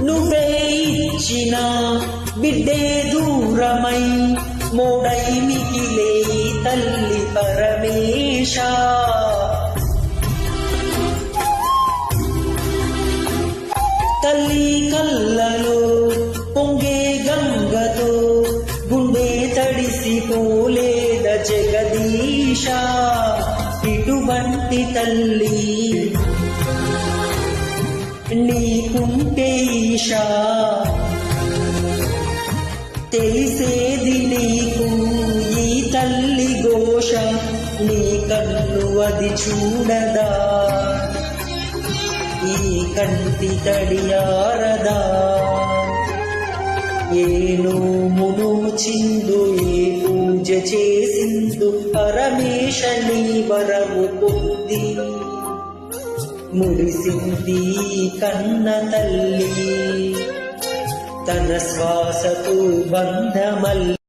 నువ్వే ఇచ్చిన బిడ్డే దూరమై మోడై మిగిలే తల్లి పరమేశ. తల్లి కళ్ళలో పొంగే గంగతో గుండె తడిసిపోలేద జగదీశ. ఇటువంటి తల్లి నీకుంటే ఈశా, తెలిసేది నీకు ఈ తల్లి ఘోష. నీ కన్ను అది చూడదా, ఈ కంటి తడియారదా. ఏ నోమును చిందు, ఏ పూజ చేసిందు పరమేశ నీ వరము పొంది. మురిసింది కన్న తల్లి తన శ్వాసతో బంధమల్లి.